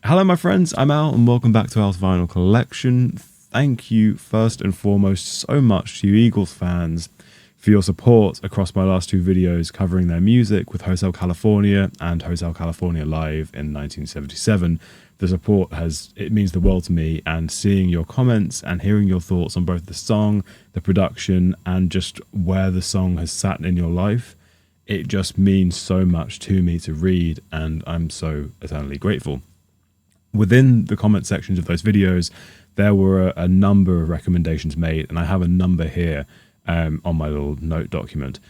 Hello, my friends. I'm Al, and welcome back to Al's Vinyl Collection. Thank you, first and foremost, so much to you Eagles fans for your support across my last two videos covering their music with Hotel California and Hotel California Live in 1977. The support it means the world to me, and seeing your comments and hearing your thoughts on both the song, the production, and just where the song has sat in your life, it just means so much to me to read, and I'm so eternally grateful. Within the comment sections of those videos, there were a number of recommendations made, and I have a number here on my little note document.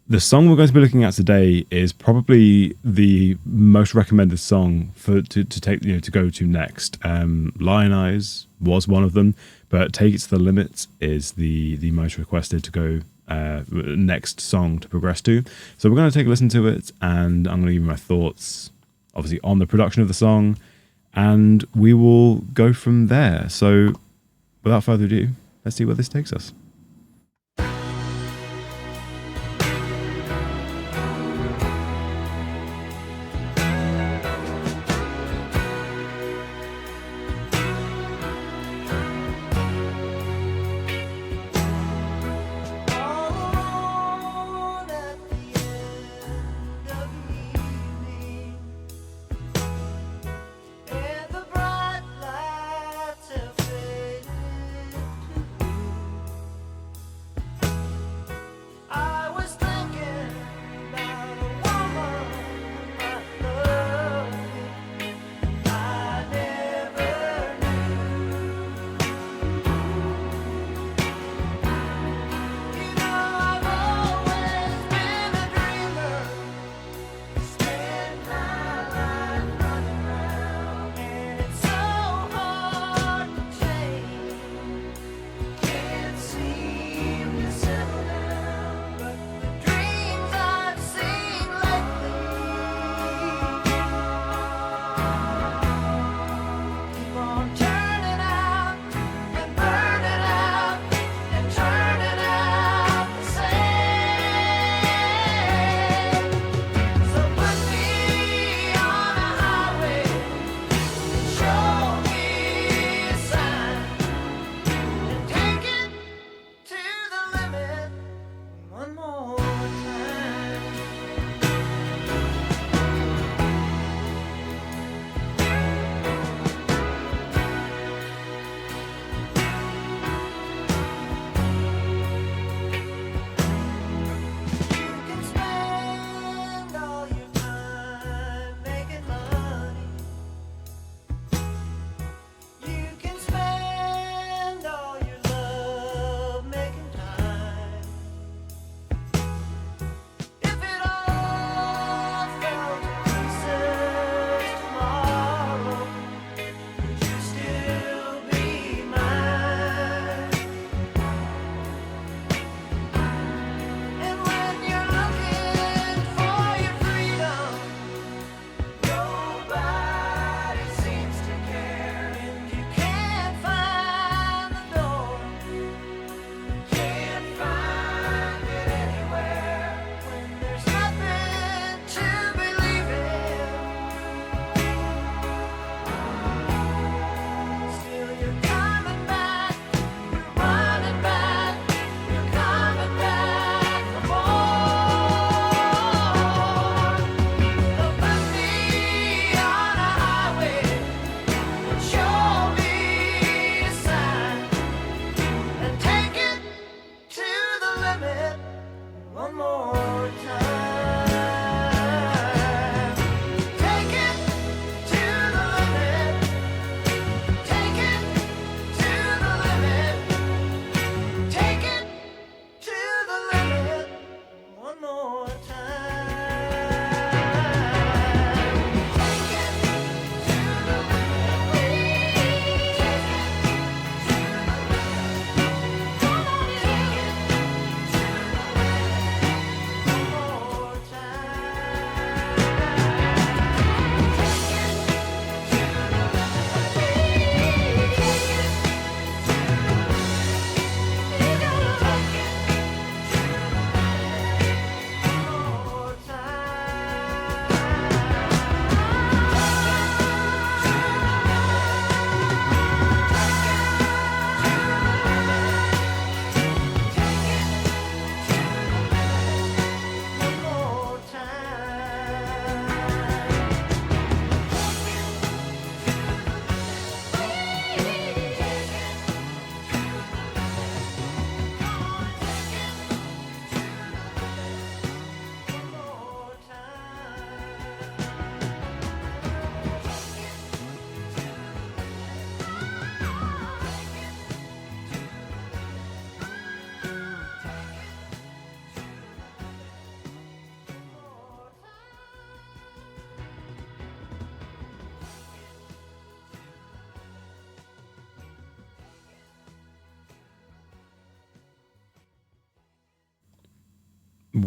The song we're going to be looking at today is probably the most recommended song to go to next. Lion Eyes was one of them, but Take It to the Limit is the most requested to go next song to progress to. So we're going to take a listen to it, and I'm going to give you my thoughts, obviously, on the production of the song, and we will go from there. So without further ado, let's see where this takes us.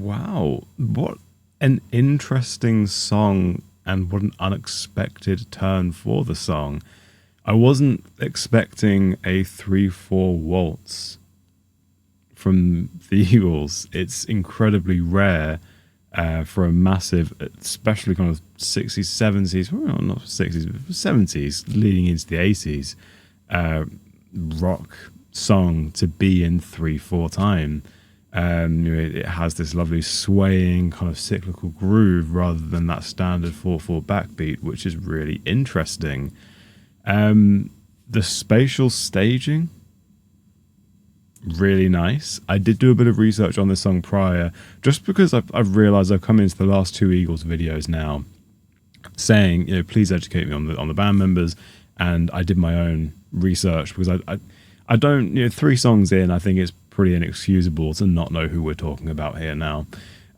Wow, what an interesting song, and what an unexpected turn for the song. I wasn't expecting a 3/4 waltz from the Eagles. It's incredibly rare for a massive, especially kind of 60s, 70s, well, not 60s, 70s, leading into the 80s rock song to be in 3/4 time. It has this lovely swaying kind of cyclical groove rather than that standard 4/4 backbeat, which is really interesting. The spatial staging, really nice. I did do a bit of research on this song prior, just because I've realized I've come into the last two Eagles videos now saying, please educate me on the band members, and I did my own research because I don't, 3 songs in, I think it's pretty inexcusable to not know who we're talking about here now.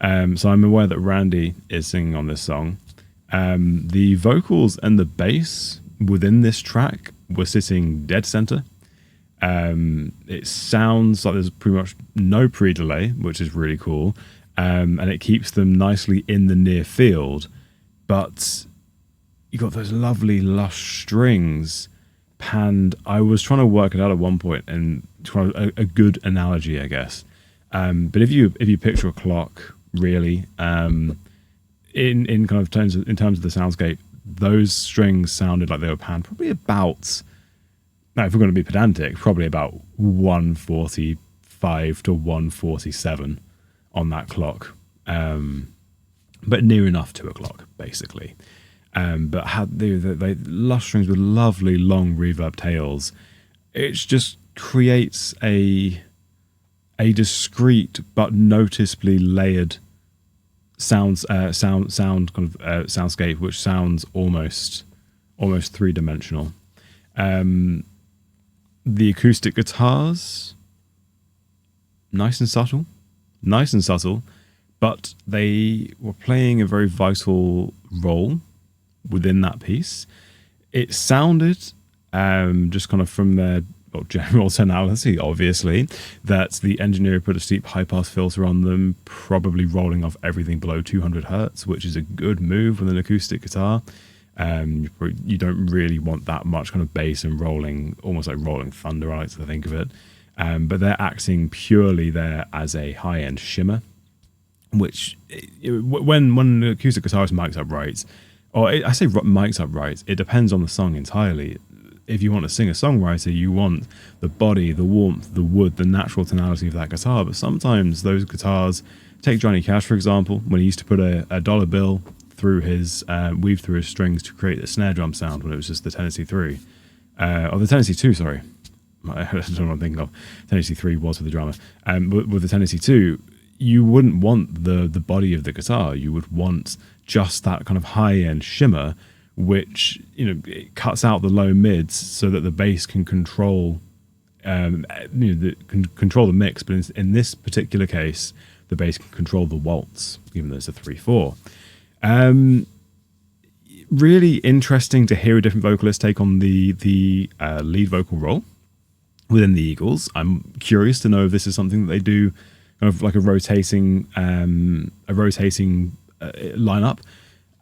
So I'm aware that Randy is singing on this song. The vocals and the bass within this track were sitting dead center. It sounds like there's pretty much no pre-delay, which is really cool. And it keeps them nicely in the near field, but you got those lovely lush strings panned. I was trying to work it out at one point and try a good analogy, I guess. But if you picture a clock, really, in kind of terms of the soundscape, those strings sounded like they were panned probably about, now if we're going to be pedantic, probably about 145 to 147 on that clock, but near enough to a clock, basically. But had the lush strings with lovely long reverb tails. It just creates a discrete but noticeably layered sound kind of soundscape, which sounds almost 3-dimensional. The acoustic guitars, nice and subtle, but they were playing a very vital role within that piece. It sounded, just kind of from their general tonality, obviously, that the engineer put a steep high-pass filter on them, probably rolling off everything below 200 hertz, which is a good move with an acoustic guitar. You don't really want that much kind of bass and rolling, almost like rolling thunder, I like to think of it. But they're acting purely there as a high-end shimmer, which, when an acoustic guitarist mics up right, or I say mics up right, it depends on the song entirely. If you want to sing a songwriter, you want the body, the warmth, the wood, the natural tonality of that guitar. But sometimes those guitars, take Johnny Cash, for example, when he used to put a dollar bill through his, weave through his strings to create the snare drum sound when it was just the Tennessee 3. Or the Tennessee 2, sorry. I don't know what I'm thinking of. Tennessee 3 was with the drummer. With the Tennessee 2, you wouldn't want the body of the guitar. You would want just that kind of high-end shimmer, which, it cuts out the low mids so that the bass can control, control the mix. But in this particular case, the bass can control the waltz, even though it's a 3/4. Really interesting to hear a different vocalist take on the lead vocal role within the Eagles. I'm curious to know if this is something that they do, kind of like a rotating lineup.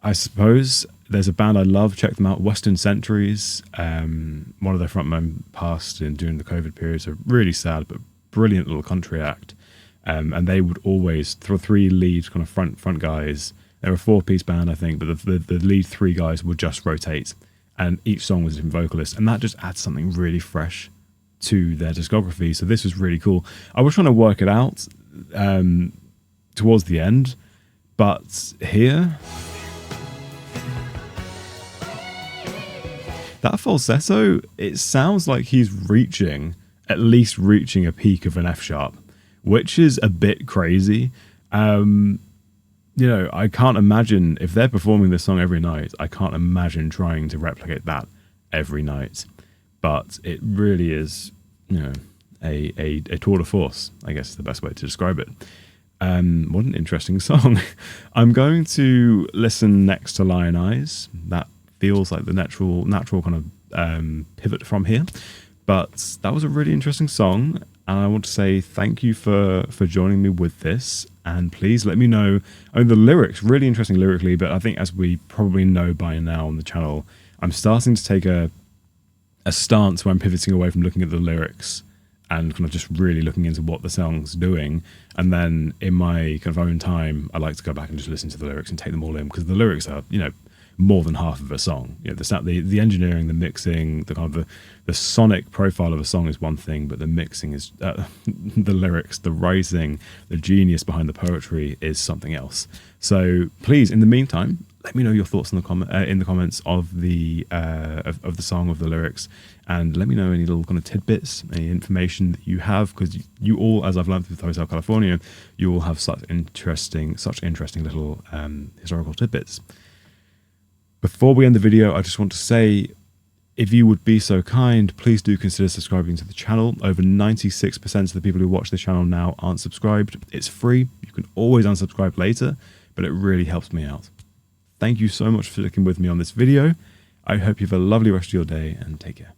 I suppose there's a band I love. Check them out, Western Centuries. One of their frontmen passed during the COVID period, so really sad, but brilliant little country act. And they would always throw 3 lead kind of front guys. They were a 4-piece band, I think, but the lead 3 guys would just rotate, and each song was a different vocalist, and that just adds something really fresh to their discography. So this was really cool. I was trying to work it out towards the end, but here, that falsetto, it sounds like he's at least reaching a peak of an F sharp, which is a bit crazy. I can't imagine, if they're performing this song every night, I can't imagine trying to replicate that every night. But it really is, a tour de force, I guess is the best way to describe it. What an interesting song. I'm going to listen next to Lion Eyes. That feels like the natural kind of pivot from here. But that was a really interesting song, and I want to say thank you for joining me with this. And please let me know. I mean, the lyrics, really interesting lyrically, but I think as we probably know by now on the channel, I'm starting to take a stance where I'm pivoting away from looking at the lyrics and kind of just really looking into what the song's doing. And then in my kind of own time, I like to go back and just listen to the lyrics and take them all in, because the lyrics are, you know, more than half of a song. You know, the engineering, the mixing, the kind of the sonic profile of a song is one thing, but the mixing is the lyrics, the writing, the genius behind the poetry is something else. So please, in the meantime, let me know your thoughts in the comments of the song, of the lyrics, and let me know any little kind of tidbits, any information that you have, because you all, as I've learned with Hotel California, you all have such interesting little historical tidbits. Before we end the video, I just want to say, if you would be so kind, please do consider subscribing to the channel. Over 96% of the people who watch the channel now aren't subscribed. It's free. You can always unsubscribe later, but it really helps me out. Thank you so much for sticking with me on this video. I hope you have a lovely rest of your day, and take care.